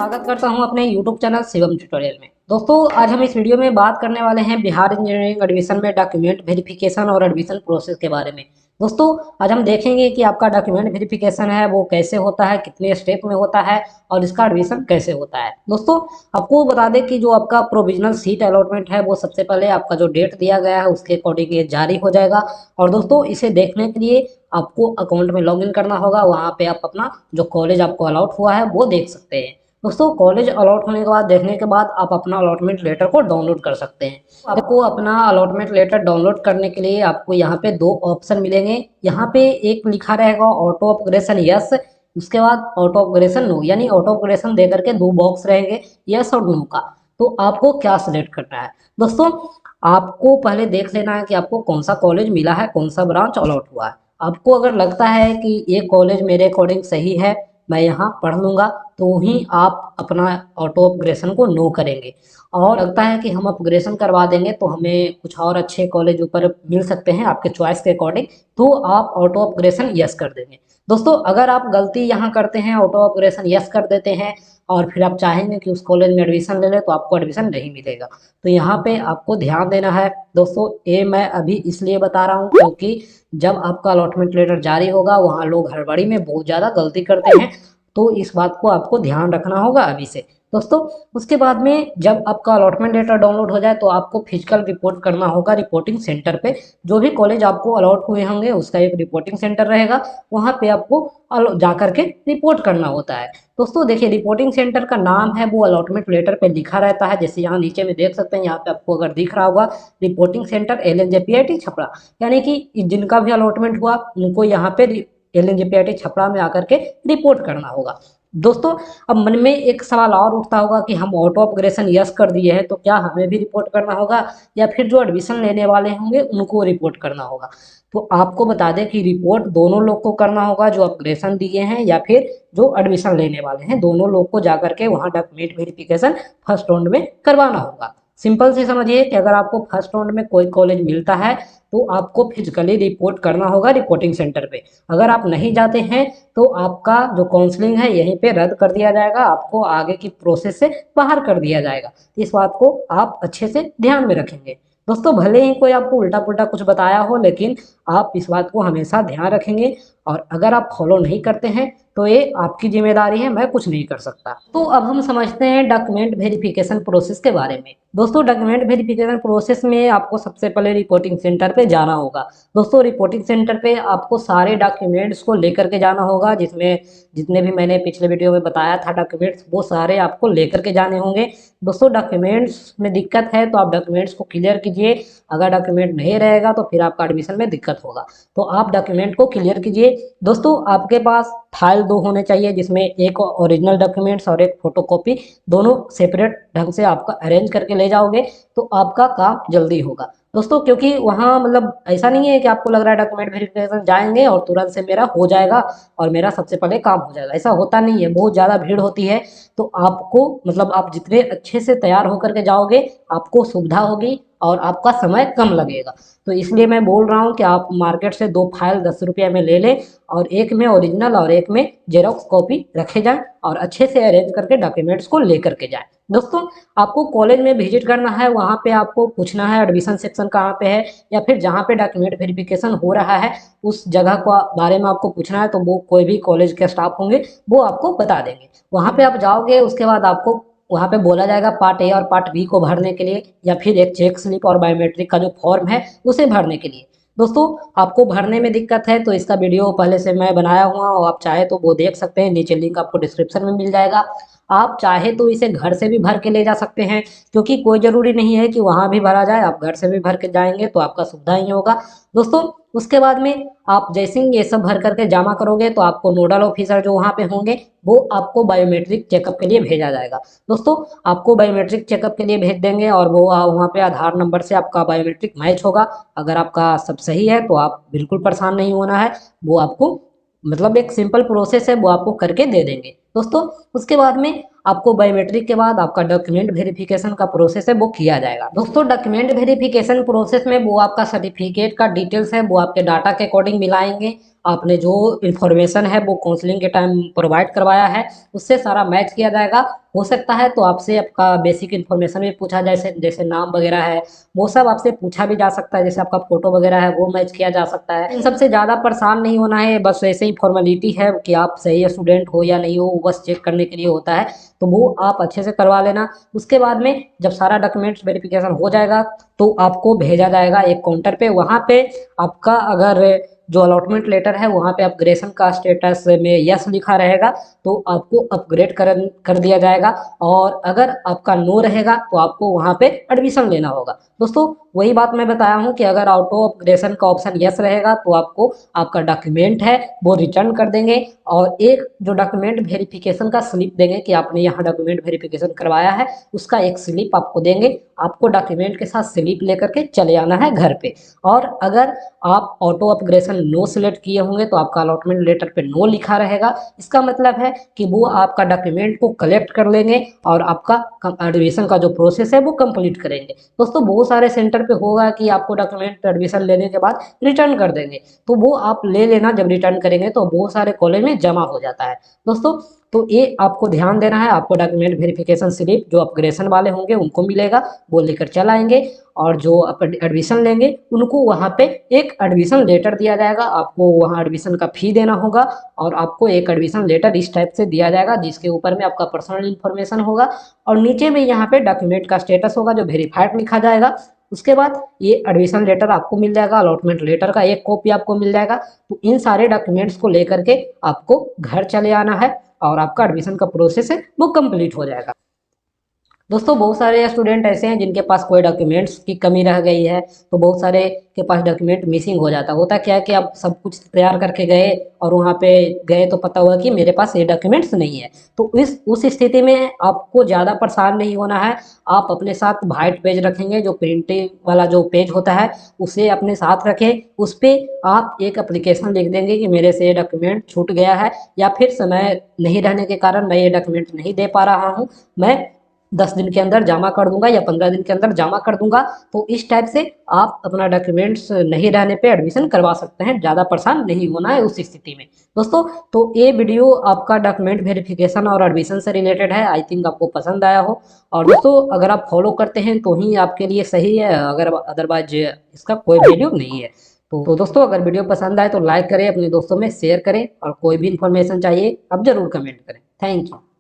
स्वागत करता हूं अपने YouTube चैनल शिवम ट्यूटोरियल में। दोस्तों आज हम इस वीडियो में बात करने वाले हैं बिहार इंजीनियरिंग एडमिशन में डॉक्यूमेंट वेरिफिकेशन और एडमिशन प्रोसेस के बारे में। दोस्तों आज हम देखेंगे कि आपका डॉक्यूमेंट वेरिफिकेशन है वो कैसे होता है, कितने स्टेप में होता है और इसका एडमिशन कैसे होता है। दोस्तों आपको बता दें कि जो आपका प्रोविजनल सीट अलॉटमेंट है वो सबसे पहले आपका जो डेट दिया गया है उसके अकॉर्डिंग ये जारी हो जाएगा। और दोस्तों इसे देखने के लिए आपको अकाउंट में लॉगिन करना होगा। वहाँ पे आप अपना जो कॉलेज आपको अलॉट हुआ है वो देख सकते हैं। दोस्तों कॉलेज अलॉट होने के बाद देखने के बाद आप अपना अलॉटमेंट लेटर को डाउनलोड कर सकते हैं। आपको अपना अलॉटमेंट लेटर डाउनलोड करने के लिए आपको यहाँ पे दो ऑप्शन मिलेंगे। यहाँ पे एक लिखा रहेगा ऑटो अपग्रेडेशन यस, उसके बाद ऑटो अपग्रेडेशन नो, यानी ऑटो अपग्रेडेशन दे करके दो बॉक्स रहेंगे यस और नो का। तो आपको क्या सिलेक्ट करना है दोस्तों, आपको पहले देख लेना है कि आपको कौन सा कॉलेज मिला है, कौन सा ब्रांच अलॉट हुआ है। आपको अगर लगता है कि ये कॉलेज मेरे अकॉर्डिंग सही है, मैं यहाँ पढ़ लूँगा, तो ही आप अपना ऑटो अपग्रेडेशन को नो करेंगे। और लगता है कि हम अपग्रेडेशन करवा देंगे तो हमें कुछ और अच्छे कॉलेज ऊपर मिल सकते हैं आपके चॉइस के अकॉर्डिंग, तो आप ऑटो अपग्रेडेशन यस कर देंगे। दोस्तों अगर आप गलती यहाँ करते हैं, ऑटो अपग्रेडेशन यस कर देते हैं और फिर आप चाहेंगे कि उस कॉलेज में एडमिशन ले लें तो आपको एडमिशन नहीं मिलेगा। तो यहाँ पे आपको ध्यान देना है दोस्तों। ये मैं अभी इसलिए बता रहा हूँ क्योंकि जब आपका अलॉटमेंट लेटर जारी होगा वहाँ लोग हड़बड़ी में बहुत ज़्यादा गलती करते हैं, तो इस बात को आपको ध्यान रखना होगा अभी से दोस्तों। उसके बाद में जब आपका अलॉटमेंट लेटर डाउनलोड हो जाए तो आपको फिजिकल रिपोर्ट करना होगा रिपोर्टिंग सेंटर पे। जो भी कॉलेज आपको अलॉट हुए होंगे उसका एक रिपोर्टिंग सेंटर रहेगा, वहाँ पे आपको जा करके रिपोर्ट करना होता है। दोस्तों देखिए रिपोर्टिंग सेंटर का नाम है वो अलॉटमेंट लेटर पे लिखा रहता है, जैसे यहाँ नीचे में देख सकते हैं। यहाँ पे आपको अगर दिख रहा होगा रिपोर्टिंग सेंटर LNJPIT छपरा, यानी कि जिनका भी अलॉटमेंट हुआ उनको यहाँ पे LNJPIT छपरा में आकर के रिपोर्ट करना होगा। दोस्तों अब मन में एक सवाल और उठता होगा कि हम ऑटो अपग्रेडेशन यस कर दिए हैं तो क्या हमें भी रिपोर्ट करना होगा या फिर जो एडमिशन लेने वाले होंगे उनको रिपोर्ट करना होगा। तो आपको बता दें कि रिपोर्ट दोनों लोग को करना होगा, जो अपग्रेडेशन दिए हैं या फिर जो एडमिशन लेने वाले हैं, दोनों लोग को जाकर के वहाँ डॉक्यूमेंट वेरिफिकेशन फर्स्ट राउंड में करवाना होगा। सिंपल से समझिए कि अगर आपको फर्स्ट राउंड में कोई कॉलेज मिलता है तो आपको फिजिकली रिपोर्ट करना होगा रिपोर्टिंग सेंटर पे। अगर आप नहीं जाते हैं तो आपका जो काउंसलिंग है यहीं पे रद्द कर दिया जाएगा, आपको आगे की प्रोसेस से बाहर कर दिया जाएगा। इस बात को आप अच्छे से ध्यान में रखेंगे दोस्तों। भले ही कोई आपको उल्टा पुल्टा कुछ बताया हो, लेकिन आप इस बात को हमेशा ध्यान रखेंगे और अगर आप फॉलो नहीं करते हैं तो ये आपकी जिम्मेदारी है, मैं कुछ नहीं कर सकता। तो अब हम समझते हैं डॉक्यूमेंट वेरिफिकेशन प्रोसेस के बारे में। दोस्तों डॉक्यूमेंट वेरिफिकेशन प्रोसेस में आपको सबसे पहले रिपोर्टिंग सेंटर पे जाना होगा। दोस्तों रिपोर्टिंग सेंटर पे आपको सारे डॉक्यूमेंट्स को लेकर के जाना होगा, जिसमें जितने भी मैंने पिछले वीडियो में बताया था डॉक्यूमेंट्स वो सारे आपको लेकर के जाने होंगे। दोस्तों डॉक्यूमेंट्स में दिक्कत है तो आप डॉक्यूमेंट्स को क्लियर कीजिए। अगर डॉक्यूमेंट नहीं रहेगा तो फिर आपका एडमिशन में दिक्कत होगा, तो आप डॉक्यूमेंट को क्लियर कीजिए। दोस्तों आपके पास फाइल दो होने चाहिए, जिसमें एक ओरिजिनल डॉक्यूमेंट्स और एक फोटोकॉपी, दोनों सेपरेट ढंग से आपका अरेंज करके ले जाओगे तो आपका काम जल्दी होगा दोस्तों। क्योंकि वहाँ मतलब ऐसा नहीं है कि आपको लग रहा है डॉक्यूमेंट वेरिफिकेशन जाएंगे और तुरंत से मेरा हो जाएगा और मेरा सबसे पहले काम हो जाएगा, ऐसा होता नहीं है। बहुत ज़्यादा भीड़ होती है, तो आपको मतलब आप जितने अच्छे से तैयार होकर के जाओगे आपको सुविधा होगी और आपका समय कम लगेगा। तो इसलिए मैं बोल रहा हूँ कि आप मार्केट से दो फाइल 10 रुपये में ले लें और एक में ओरिजिनल और एक में जेरॉक्स कॉपी रखे जाएं और अच्छे से अरेंज करके डॉक्यूमेंट्स को लेकर के जाएं। दोस्तों आपको कॉलेज में विजिट करना है, वहाँ पे आपको पूछना है एडमिशन सेक्शन कहाँ पे है या फिर जहाँ पे डॉक्यूमेंट वेरिफिकेशन हो रहा है उस जगह को बारे में आपको पूछना है, तो वो कोई भी कॉलेज के स्टाफ होंगे वो आपको बता देंगे। वहाँ पे आप जाओगे, उसके बाद आपको वहाँ पे बोला जाएगा पार्ट ए और पार्ट बी को भरने के लिए या फिर एक चेक स्लिप और बायोमेट्रिक का जो फॉर्म है उसे भरने के लिए। दोस्तों आपको भरने में दिक्कत है तो इसका वीडियो पहले से मैं बनाया हुआ और आप चाहे तो वो देख सकते हैं, नीचे लिंक आपको डिस्क्रिप्शन में मिल जाएगा। आप चाहे तो इसे घर से भी भर के ले जा सकते हैं, क्योंकि कोई ज़रूरी नहीं है कि वहाँ भी भरा जाए, आप घर से भी भर के जाएंगे तो आपका सुविधा ही होगा दोस्तों। उसके बाद में आप जैसे ही ये सब भर करके जमा करोगे तो आपको नोडल ऑफिसर जो वहाँ पे होंगे वो आपको बायोमेट्रिक चेकअप के लिए भेजा जाएगा। दोस्तों आपको बायोमेट्रिक चेकअप के लिए भेज देंगे और वो वहाँ पे आधार नंबर से आपका बायोमेट्रिक मैच होगा। अगर आपका सब सही है तो आप बिल्कुल परेशान नहीं होना है, वो आपको मतलब एक सिंपल प्रोसेस है वो आपको करके दे देंगे दोस्तों। उसके बाद में आपको बायोमेट्रिक के बाद आपका डॉक्यूमेंट वेरिफिकेशन का प्रोसेस है वो किया जाएगा। दोस्तों डॉक्यूमेंट वेरिफिकेशन प्रोसेस में वो आपका सर्टिफिकेट का डिटेल्स है वो आपके डाटा के अकॉर्डिंग मिलाएंगे। आपने जो इन्फॉर्मेशन है वो काउंसलिंग के टाइम प्रोवाइड करवाया है उससे सारा मैच किया जाएगा। हो सकता है तो आपसे आपका बेसिक इन्फॉर्मेशन भी पूछा जाए, जैसे जैसे नाम वगैरह है वो सब आपसे पूछा भी जा सकता है, जैसे आपका फोटो वगैरह है वो मैच किया जा सकता है। इन सबसे ज़्यादा परेशान नहीं होना है, बस ऐसे ही फॉर्मेलिटी है कि आप सही स्टूडेंट हो या नहीं हो, वो बस चेक करने के लिए होता है। तो वो आप अच्छे से करवा लेना। उसके बाद में जब सारा डॉक्यूमेंट्स वेरिफिकेशन हो जाएगा तो आपको भेजा जाएगा एक काउंटर पे। वहाँ पे आपका अगर जो अलॉटमेंट लेटर है वहाँ पे अपग्रेडेशन का स्टेटस में यस लिखा रहेगा तो आपको अपग्रेड कर दिया जाएगा, और अगर आपका नो रहेगा तो आपको वहाँ पे एडमिशन लेना होगा। दोस्तों वही बात मैं बताया हूँ कि अगर ऑटो अपग्रेडेशन का ऑप्शन यस रहेगा तो आपको आपका डॉक्यूमेंट है वो रिटर्न कर देंगे, और एक जो डॉक्यूमेंट वेरिफिकेशन का स्लिप देंगे कि आपने यहाँ डॉक्यूमेंट वेरिफिकेशन करवाया है उसका एक स्लिप आपको देंगे। आपको डॉक्यूमेंट के साथ स्लिप लेकर के चले आना है घर पे। और अगर आप ऑटो अपग्रेडेशन नो सिलेक्ट किए होंगे तो आपका अलॉटमेंट लेटर पे नो लिखा रहेगा। इसका मतलब है कि वो आपका डॉक्यूमेंट को कलेक्ट कर लेंगे और आपका एडमिशन का जो प्रोसेस है वो कंप्लीट करेंगे। दोस्तों बहुत सारे सेंटर पे होगा कि आपको डॉक्यूमेंट एडमिशन लेने के बाद रिटर्न कर देंगे, तो वो आप ले लेना। जब रिटर्न करेंगे तो बहुत सारे कॉलेज में जमा हो जाता है। दोस्तों तो ये आपको ध्यान देना है, आपको डॉक्यूमेंट वेरिफिकेशन स्लिप जो अपग्रेडेशन वाले होंगे उनको मिलेगा, वो लेकर चल आएंगे। और जो एडमिशन लेंगे उनको वहाँ पे एक एडमिशन लेटर दिया जाएगा, आपको वहाँ एडमिशन का फी देना होगा, और आपको एक एडमिशन लेटर इस टाइप से दिया जाएगा जिसके ऊपर में आपका पर्सनल इन्फॉर्मेशन होगा और नीचे में यहाँ पे डॉक्यूमेंट का स्टेटस होगा जो वेरीफाइड लिखा जाएगा। उसके बाद ये एडमिशन लेटर आपको मिल जाएगा, अलॉटमेंट लेटर का एक कॉपी आपको मिल जाएगा। तो इन सारे डॉक्यूमेंट्स को लेकर के आपको घर चले आना है और आपका एडमिशन का प्रोसेस है वो कंप्लीट हो जाएगा। दोस्तों बहुत सारे स्टूडेंट ऐसे हैं जिनके पास कोई डॉक्यूमेंट्स की कमी रह गई है, तो बहुत सारे के पास डॉक्यूमेंट मिसिंग हो जाता है। होता क्या है कि आप सब कुछ तैयार करके गए और वहाँ पे गए तो पता हुआ कि मेरे पास ये डॉक्यूमेंट्स नहीं है। तो उस स्थिति में आपको ज़्यादा परेशान नहीं होना है। आप अपने साथ वाइट पेज रखेंगे, जो प्रिंटिंग वाला जो पेज होता है उसे अपने साथ रखें। उस पर आप एक अप्लीकेशन लिख देंगे कि मेरे से ये डॉक्यूमेंट छूट गया है, या फिर समय नहीं रहने के कारण मैं ये डॉक्यूमेंट नहीं दे पा रहा हूँ, मैं 10 दिन के अंदर जमा कर दूंगा या 15 दिन के अंदर जमा कर दूंगा। तो इस टाइप से आप अपना डॉक्यूमेंट्स नहीं रहने पे एडमिशन करवा सकते हैं, ज़्यादा परेशान नहीं होना है उस स्थिति में। दोस्तों तो ये वीडियो आपका डॉक्यूमेंट वेरिफिकेशन और एडमिशन से रिलेटेड है, आई थिंक आपको पसंद आया हो। और दोस्तों अगर आप फॉलो करते हैं तो ही आपके लिए सही है, अगर अदरवाइज इसका कोई वैल्यू नहीं है। तो दोस्तों अगर वीडियो पसंद आए तो लाइक करें, अपने दोस्तों में शेयर करें, और कोई भी इन्फॉर्मेशन चाहिए आप जरूर कमेंट करें। Thank you.